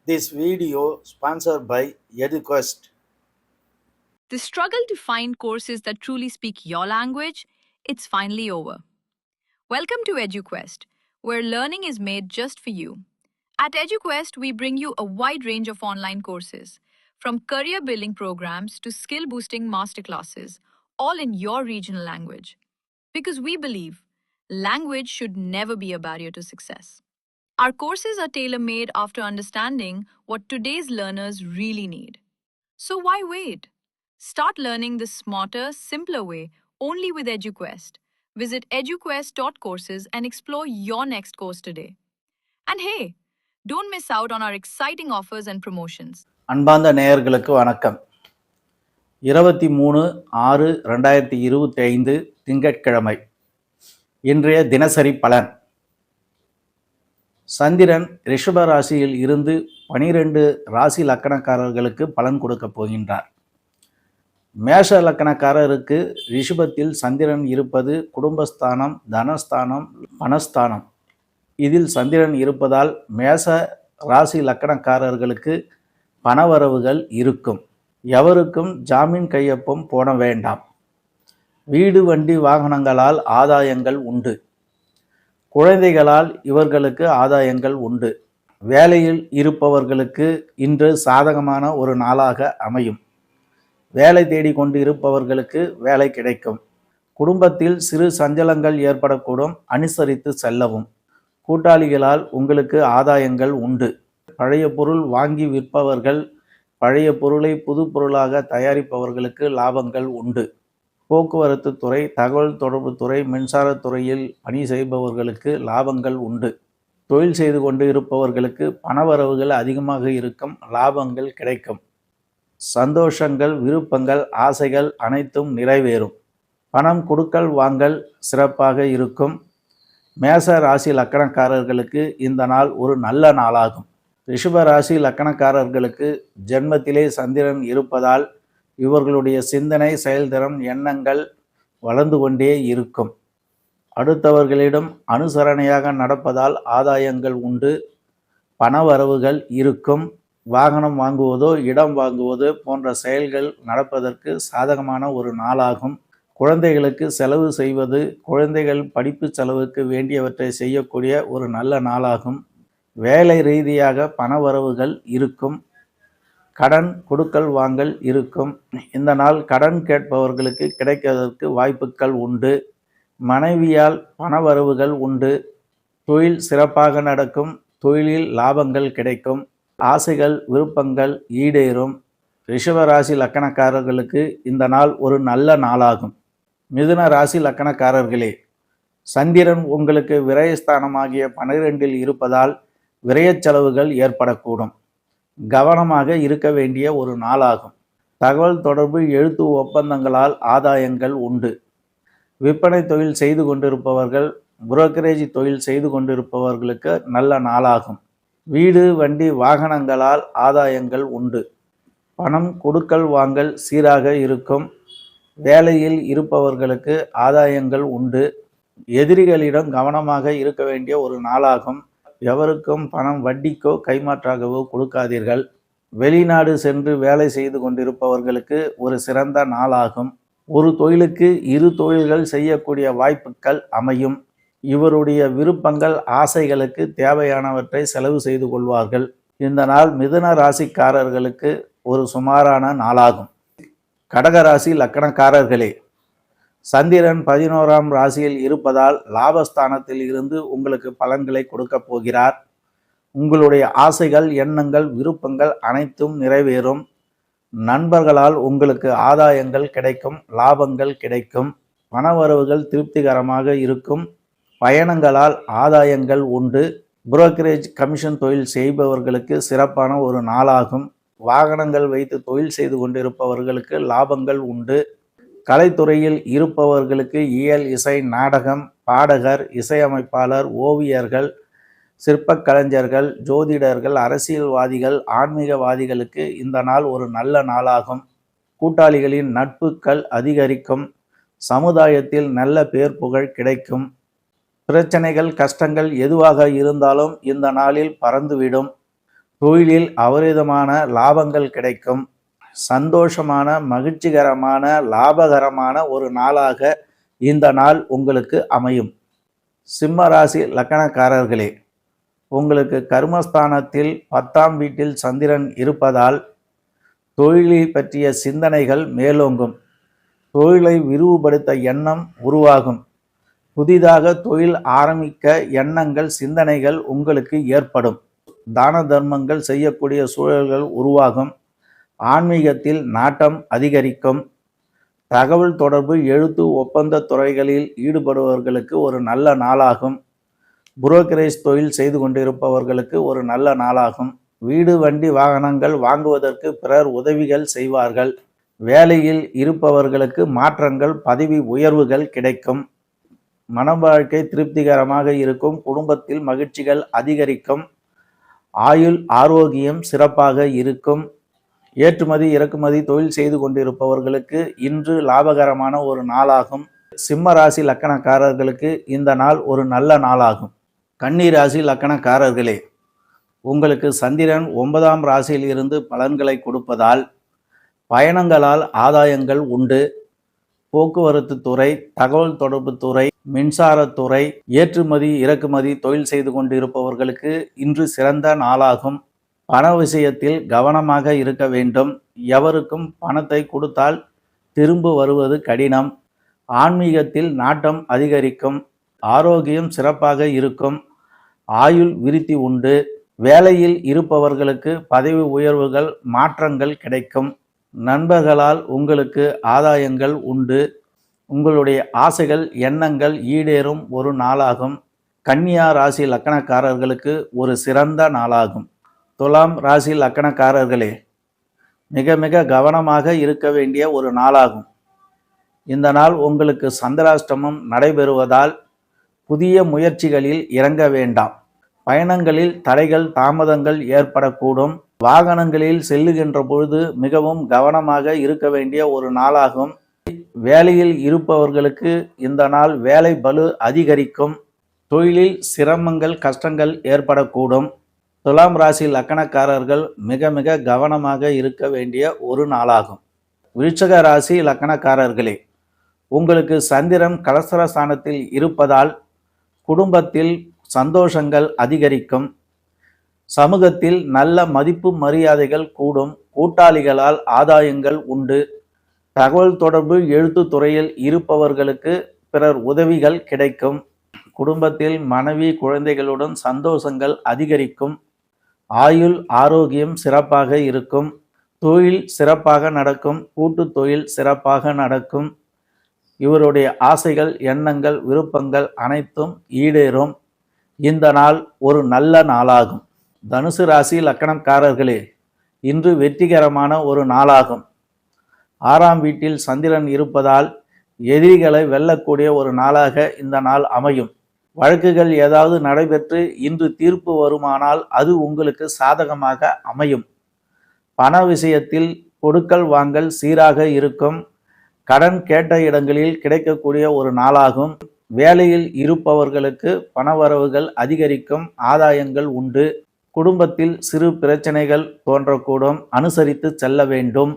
This video sponsored by EduQuest. The struggle to find courses that truly speak your language, it's finally over. Welcome to EduQuest, where learning is made just for you. At EduQuest, we bring you a wide range of online courses, from career building programs to skill boosting masterclasses, all in your regional language. Because we believe language should never be a barrier to success. Our courses are tailor made after understanding what today's learners really need. So why wait? Start learning the smarter, simpler way only with EduQuest. Visit eduquest.courses and explore your next course today. And hey, don't miss out on our exciting offers and promotions. அன்பார்ந்த நேயர்களுக்கு வணக்கம். 23/6/2025 திங்கட்கிழமை. இன்றைய தினசரி பலன். சந்திரன் ரிஷப ராசியில் இருந்து 12 ராசி லக்கணக்காரர்களுக்கு பலன் கொடுக்க போகின்றார். மேஷ லக்கணக்காரருக்கு ரிஷபத்தில் சந்திரன் இருப்பது குடும்பஸ்தானம், தனஸ்தானம், மனஸ்தானம். இதில் சந்திரன் இருப்பதால் மேஷ ராசி லக்கணக்காரர்களுக்கு பணவரவுகள் இருக்கும். எவருக்கும் ஜாமீன் கையொப்பம் போட வேண்டாம். வீடு, வண்டி, வாகனங்களால் ஆதாயங்கள் உண்டு. குழந்தைகளால் இவர்களுக்கு ஆதாயங்கள் உண்டு. வேலையில் இருப்பவர்களுக்கு இன்று சாதகமான ஒரு நாளாக அமையும். வேலை தேடி கொண்டு இருப்பவர்களுக்கு வேலை கிடைக்கும். குடும்பத்தில் சிறு சஞ்சலங்கள் ஏற்படக்கூடும், அனுசரித்து செல்லவும். கூட்டாளிகளால் உங்களுக்கு ஆதாயங்கள் உண்டு. பழைய பொருள் வாங்கி விற்பவர்கள், பழைய பொருளை புது பொருளாக தயாரிப்பவர்களுக்கு லாபங்கள் உண்டு. போக்குவரத்து துறை, தகவல் தொடர்பு துறை, மின்சாரத்துறையில் பணி செய்பவர்களுக்கு லாபங்கள் உண்டு. தொழில் செய்து கொண்டு இருப்பவர்களுக்கு பணவரவுகள் அதிகமாக இருக்கும், லாபங்கள் கிடைக்கும். சந்தோஷங்கள், விருப்பங்கள், ஆசைகள் அனைத்தும் நிறைவேறும். பணம் கொடுக்கல் வாங்கல் சிறப்பாக இருக்கும். மேச ராசி லக்கணக்காரர்களுக்கு இந்த நாள் ஒரு நல்ல நாளாகும். ரிஷப ராசி லக்கணக்காரர்களுக்கு ஜென்மத்திலே சந்திரன் இருப்பதால் இவர்களுடைய சிந்தனை, செயல்திறன், எண்ணங்கள் வளர்ந்து கொண்டே இருக்கும். அடுத்தவர்களிடம் அனுசரணையாக நடப்பதால் ஆதாயங்கள் உண்டு. பணவரவுகள் இருக்கும். வாகனம் வாங்குவதோ, இடம் வாங்குவதோ போன்ற செயல்கள் நடப்பதற்கு சாதகமான ஒரு நாளாகும். குழந்தைகளுக்கு செலவு செய்வது, குழந்தைகள் படிப்பு செலவுக்கு வேண்டியவற்றை செய்யக்கூடிய ஒரு நல்ல நாளாகும். வேலை ரீதியாக பணவரவுகள் இருக்கும். கடன் கொடுக்கல் வாங்கல் இருக்கும். இந்த நாள் கடன் கேட்பவர்களுக்கு கிடைப்பதற்கு வாய்ப்புகள் உண்டு. மனைவியால் பணவரவுகள் உண்டு. தொழில் சிறப்பாக நடக்கும். தொழிலில் லாபங்கள் கிடைக்கும். ஆசைகள், விருப்பங்கள் ஈடேறும். ரிஷப ராசி லக்கணக்காரர்களுக்கு இந்த நாள் ஒரு நல்ல நாளாகும். மிதுன ராசி லக்கணக்காரர்களே, சந்திரன் உங்களுக்கு விரயஸ்தானமாகிய 12இல் இருப்பதால் விரயச் செலவுகள் ஏற்படக்கூடும். கவனமாக இருக்க வேண்டிய ஒரு நாளாகும். தகவல் தொடர்பு, எழுத்து ஒப்பந்தங்களால் ஆதாயங்கள் உண்டு. விற்பனை தொழில் செய்து கொண்டிருப்பவர்கள், புரோக்கரேஜ் தொழில் செய்து கொண்டிருப்பவர்களுக்கு நல்ல நாளாகும். வீடு, வண்டி, வாகனங்களால் ஆதாயங்கள் உண்டு. பணம் கொடுக்கல் வாங்கல் சீராக இருக்கும். வேலையில் இருப்பவர்களுக்கு ஆதாயங்கள் உண்டு. எதிரிகளிடம் கவனமாக இருக்க வேண்டிய ஒரு நாளாகும். எவருக்கும் பணம் வட்டிக்கோ கைமாற்றாகவோ கொடுக்காதீர்கள். வெளிநாடு சென்று வேலை செய்து கொண்டிருப்பவர்களுக்கு ஒரு சிறந்த நாளாகும். ஒரு தொழிலுக்கு 2 தொழில்கள் செய்யக்கூடிய வாய்ப்புகள் அமையும். இவருடைய விருப்பங்கள், ஆசைகளுக்கு தேவையானவற்றை செலவு செய்து கொள்வார்கள். இந்த நாள் மிதுன ராசிக்காரர்களுக்கு ஒரு சுமாரான நாளாகும். கடகராசி லக்கணக்காரர்களே, சந்திரன் 11ஆம் ராசியில் இருப்பதால் லாபஸ்தானத்தில் இருந்து உங்களுக்கு பலன்களை கொடுக்க போகிறார். உங்களுடைய ஆசைகள், எண்ணங்கள், விருப்பங்கள் அனைத்தும் நிறைவேறும். நண்பர்களால் உங்களுக்கு ஆதாயங்கள் கிடைக்கும், லாபங்கள் கிடைக்கும். பணவரவுகள் திருப்திகரமாக இருக்கும். பயணங்களால் ஆதாயங்கள் உண்டு. புரோக்கரேஜ், கமிஷன் தொழில் செய்பவர்களுக்கு சிறப்பான ஒரு நாளாகும். வாகனங்கள் வைத்து தொழில் செய்து கொண்டிருப்பவர்களுக்கு லாபங்கள் உண்டு. கலைத்துறையில் இருப்பவர்களுக்கு இயல், இசை, நாடகம், பாடகர், இசையமைப்பாளர், ஓவியர்கள், சிற்பக் கலைஞர்கள், ஜோதிடர்கள், அரசியல்வாதிகள், ஆன்மீகவாதிகளுக்கு இந்த நாள் ஒரு நல்ல நாளாகும். கூட்டாளிகளின் நட்புகள் அதிகரிக்கும். சமுதாயத்தில் நல்ல பேர் புகழ் கிடைக்கும். பிரச்சனைகள், கஷ்டங்கள் எதுவாக இருந்தாலும் இந்த நாளில் பறந்துவிடும். தொழிலில் அபரிதமான லாபங்கள் கிடைக்கும். சந்தோஷமான, மகிழ்ச்சிகரமான, லாபகரமான ஒரு நாளாக இந்த நாள் உங்களுக்கு அமையும். சிம்ம ராசி லக்கணக்காரர்களே, உங்களுக்கு கர்மஸ்தானத்தில் 10ஆம் வீட்டில் சந்திரன் இருப்பதால் தொழிலை பற்றிய சிந்தனைகள் மேலோங்கும். தொழிலை விரிவுபடுத்த எண்ணம் உருவாகும். புதிதாக தொழில் ஆரம்பிக்க எண்ணங்கள், சிந்தனைகள் உங்களுக்கு ஏற்படும். தான தர்மங்கள் செய்யக்கூடிய சூழல்கள் உருவாகும். ஆன்மீகத்தில் நாட்டம் அதிகரிக்கும். தகவல் தொடர்பு, எழுத்து, ஒப்பந்த துறைகளில் ஈடுபடுபவர்களுக்கு ஒரு நல்ல நாளாகும். புரோக்கரேஜ் தொழில் செய்து கொண்டிருப்பவர்களுக்கு ஒரு நல்ல நாளாகும். வீடு, வண்டி, வாகனங்கள் வாங்குவதற்கு பிறர் உதவிகள் செய்வார்கள். வேலையில் இருப்பவர்களுக்கு மாற்றங்கள், பதவி உயர்வுகள் கிடைக்கும். மன வாழ்க்கை திருப்திகரமாக இருக்கும். குடும்பத்தில் மகிழ்ச்சிகள் அதிகரிக்கும். ஆயுள் ஆரோக்கியம் சிறப்பாக இருக்கும். ஏற்றுமதி இறக்குமதி தொழில் செய்து கொண்டிருப்பவர்களுக்கு இன்று லாபகரமான ஒரு நாளாகும். சிம்ம ராசி லக்கணக்காரர்களுக்கு இந்த நாள் ஒரு நல்ல நாளாகும். கன்னி ராசி லக்கணக்காரர்களே, உங்களுக்கு சந்திரன் 9ஆம் ராசியில் இருந்து பலன்களை கொடுப்பதால் பயணங்களால் ஆதாயங்கள் உண்டு. போக்குவரத்து துறை, தகவல் தொடர்பு துறை, மின்சாரத்துறை, ஏற்றுமதி இறக்குமதி தொழில் செய்து கொண்டிருப்பவர்களுக்கு இன்று சிறந்த நாளாகும். பண விஷயத்தில் கவனமாக இருக்க வேண்டும். எவருக்கும் பணத்தை கொடுத்தால் திரும்ப வருவது கடினம். ஆன்மீகத்தில் நாட்டம் அதிகரிக்கும். ஆரோக்கியம் சிறப்பாக இருக்கும். ஆயுள் விருத்தி உண்டு. வேலையில் இருப்பவர்களுக்கு பதவி உயர்வுகள், மாற்றங்கள் கிடைக்கும். நண்பர்களால் உங்களுக்கு ஆதாயங்கள் உண்டு. உங்களுடைய ஆசைகள், எண்ணங்கள் ஈடேறும் ஒரு நாளாகும். கன்னியா ராசி லக்கணக்காரர்களுக்கு ஒரு சிறந்த நாளாகும். துலாம் ராசி லக்கணக்காரர்களே, மிக மிக கவனமாக இருக்க வேண்டிய ஒரு நாளாகும். இந்த நாள் உங்களுக்கு சந்திராஷ்டமம் நடைபெறுவதால் புதிய முயற்சிகளில் இறங்க வேண்டாம். பயணங்களில் தடைகள், தாமதங்கள் ஏற்படக்கூடும். வாகனங்களில் செல்லுகின்ற பொழுது மிகவும் கவனமாக இருக்க வேண்டிய ஒரு நாளாகும். வேலையில் இருப்பவர்களுக்கு இந்த நாள் வேலை பளு அதிகரிக்கும். தொழிலில் சிரமங்கள், கஷ்டங்கள் ஏற்படக்கூடும். துலாம் ராசி லக்கணக்காரர்கள் மிக மிக கவனமாக இருக்க வேண்டிய ஒரு நாளாகும். விருச்சிக ராசி லக்கணக்காரர்களே, உங்களுக்கு சந்திரன் கலசர ஸ்தானத்தில் இருப்பதால் குடும்பத்தில் சந்தோஷங்கள் அதிகரிக்கும். சமூகத்தில் நல்ல மதிப்பு மரியாதைகள் கூடும். கூட்டாளிகளால் ஆதாயங்கள் உண்டு. தகவல் தொடர்பு, எழுத்து துறையில் இருப்பவர்களுக்கு பிறர் உதவிகள் கிடைக்கும். குடும்பத்தில் மனைவி, குழந்தைகளுடன் சந்தோஷங்கள் அதிகரிக்கும். ஆயுள் ஆரோக்கியம் சிறப்பாக இருக்கும். தொழில் சிறப்பாக நடக்கும். கூட்டு தொழில் சிறப்பாக நடக்கும். இவருடைய ஆசைகள், எண்ணங்கள், விருப்பங்கள் அனைத்தும் ஈடேறும். இந்த நாள் ஒரு நல்ல நாளாகும். தனுசு ராசி லக்கணக்காரர்களே, இன்று வெற்றிகரமான ஒரு நாளாகும். 6ஆம் வீட்டில் சந்திரன் இருப்பதால் எதிரிகளை வெல்லக்கூடிய ஒரு நாளாக இந்த நாள் அமையும். வழக்குகள் ஏதாவது நடைபெற்று இன்று தீர்ப்பு வருமானால் அது உங்களுக்கு சாதகமாக அமையும். பண விஷயத்தில் கொடுக்கல் வாங்கல் சீராக இருக்கும். கடன் கேட்ட இடங்களில் கிடைக்கக்கூடிய ஒரு நாளாகும். வேலையில் இருப்பவர்களுக்கு பணவரவுகள் அதிகரிக்கும். ஆதாயங்கள் உண்டு. குடும்பத்தில் சிறு பிரச்சனைகள் தோன்றக்கூடும். அனுசரித்து செல்ல வேண்டும்.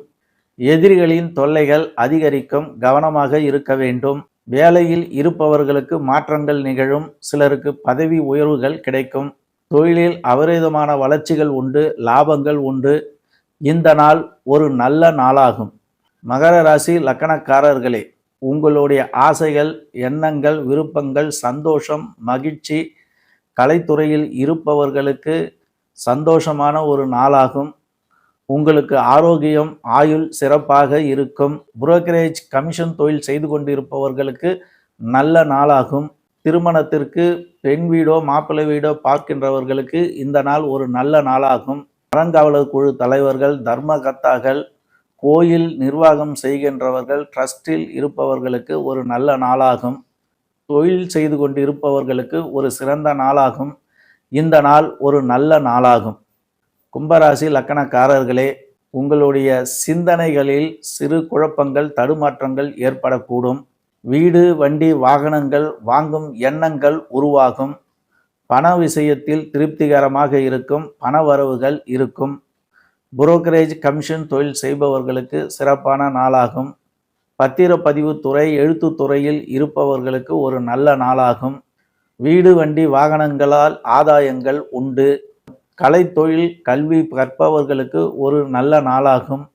எதிரிகளின் தொல்லைகள் அதிகரிக்கும். கவனமாக இருக்க வேண்டும். வேலையில் இருப்பவர்களுக்கு மாற்றங்கள் நிகழும். சிலருக்கு பதவி உயர்வுகள் கிடைக்கும். தொழிலில் அபரிதமான வளர்ச்சிகள் உண்டு. லாபங்கள் உண்டு. இந்த நாள் ஒரு நல்ல நாளாகும். மகர ராசி லக்கணக்காரர்களே, உங்களுடைய ஆசைகள், எண்ணங்கள், விருப்பங்கள், சந்தோஷம், மகிழ்ச்சி, கலைத்துறையில் இருப்பவர்களுக்கு சந்தோஷமான ஒரு நாளாகும். உங்களுக்கு ஆரோக்கியம், ஆயுள் சிறப்பாக இருக்கும். புரோக்கரேஜ், கமிஷன் தொழில் செய்து கொண்டிருப்பவர்களுக்கு நல்ல நாளாகும். திருமணத்திற்கு பெண் வீடோ மாப்பிள்ளை வீடோ பார்க்கின்றவர்களுக்கு இந்த நாள் ஒரு நல்ல நாளாகும். அறங்காவலர் குழு தலைவர்கள், தர்மகர்த்தாக்கள், கோயில் நிர்வாகம் செய்கின்றவர்கள், ட்ரஸ்டில் இருப்பவர்களுக்கு ஒரு நல்ல நாளாகும். தொழில் செய்து கொண்டு இருப்பவர்களுக்கு ஒரு சிறந்த நாளாகும். இந்த நாள் ஒரு நல்ல நாளாகும். கும்பராசி லக்கணக்காரர்களே, உங்களுடைய சிந்தனைகளில் சிறு குழப்பங்கள், தடுமாற்றங்கள் ஏற்படக்கூடும். வீடு, வண்டி, வாகனங்கள் வாங்கும் எண்ணங்கள் உருவாகும். பண விஷயத்தில் திருப்திகரமாக இருக்கும், பண வரவுகள் இருக்கும். புரோக்கரேஜ் கமிஷன் தொழில் செய்பவர்களுக்கு சிறப்பான நாளாகும். பத்திரப்பதிவு துறை, எழுத்துத் துறையில் இருப்பவர்களுக்கு ஒரு நல்ல நாளாகும். வீடு, வண்டி, வாகனங்களால் ஆதாயங்கள் உண்டு. கலைத்தொழில், கல்வி கற்பவர்களுக்கு ஒரு நல்ல நாளாகும்.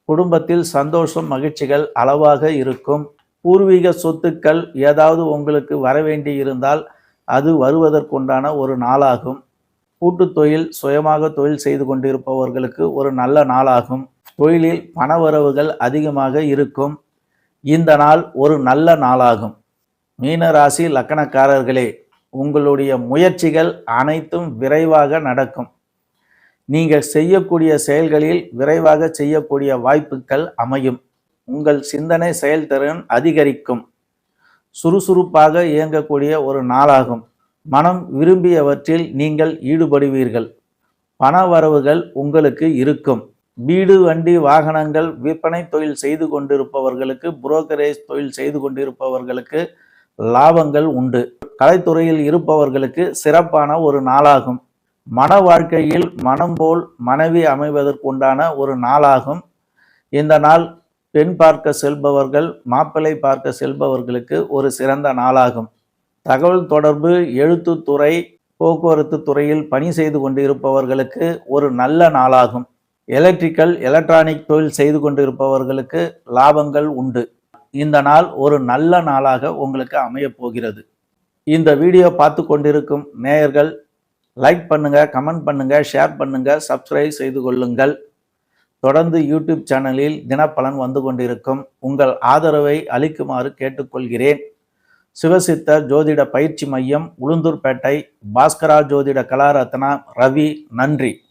குடும்பத்தில் சந்தோஷம், மகிழ்ச்சிகள் அளவாக இருக்கும். பூர்வீக சொத்துக்கள் ஏதாவது உங்களுக்கு வரவேண்டி இருந்தால் அது வருவதற்குண்டான ஒரு நாளாகும். கூட்டுத் தொழில், சுயமாக தொழில் செய்து கொண்டிருப்பவர்களுக்கு ஒரு நல்ல நாளாகும். தொழிலில் பணவரவுகள் அதிகமாக இருக்கும். இந்த நாள் ஒரு நல்ல நாளாகும். மீனராசி லக்கணக்காரர்களே, உங்களுடைய முயற்சிகள் அனைத்தும் விரைவாக நடக்கும். நீங்கள் செய்யக்கூடிய செயல்களில் விரைவாக செய்யக்கூடிய வாய்ப்புகள் அமையும். உங்கள் சிந்தனை செயல்திறன் அதிகரிக்கும். சுறுசுறுப்பாக இயங்கக்கூடிய ஒரு நாளாகும். மனம் விரும்பியவற்றில் நீங்கள் ஈடுபடுவீர்கள். பண வரவுகள் உங்களுக்கு இருக்கும். வீடு, வண்டி, வாகனங்கள் விற்பனை தொழில் செய்து கொண்டிருப்பவர்களுக்கு, புரோக்கரேஜ் தொழில் செய்து கொண்டிருப்பவர்களுக்கு லாபங்கள் உண்டு. கலைத்துறையில் இருப்பவர்களுக்கு சிறப்பான ஒரு நாளாகும். மன வாழ்க்கையில் மனம் போல் மனைவி அமைவதற்குண்டான ஒரு நாளாகும். இந்த நாள் பெண் பார்க்க செல்பவர்கள், மாப்பிள்ளை பார்க்க செல்பவர்களுக்கு ஒரு சிறந்த நாளாகும். தகவல் தொடர்பு, எழுத்துத்துறை, போக்குவரத்து துறையில் பணி செய்து கொண்டிருப்பவர்களுக்கு ஒரு நல்ல நாளாகும். எலக்ட்ரிக்கல், எலக்ட்ரானிக் தொழில் செய்து கொண்டிருப்பவர்களுக்கு லாபங்கள் உண்டு. இந்த நாள் ஒரு நல்ல நாளாக உங்களுக்கு அமையப் போகிறது. இந்த வீடியோ பார்த்து கொண்டிருக்கும் நேயர்கள் லைக் பண்ணுங்க, கமெண்ட் பண்ணுங்க, ஷேர் பண்ணுங்க, சப்ஸ்கிரைப் செய்து கொள்ளுங்கள். தொடர்ந்து யூடியூப் சேனலில் தினப்பலன் வந்து கொண்டிருக்கும். உங்கள் ஆதரவை அளிக்குமாறு கேட்டுக்கொள்கிறேன். சிவசித்தர் ஜோதிட பயிற்சி மையம், உளுந்தூர்பேட்டை, பாஸ்கரா ஜோதிட கலாரத்னா, ரவி. நன்றி.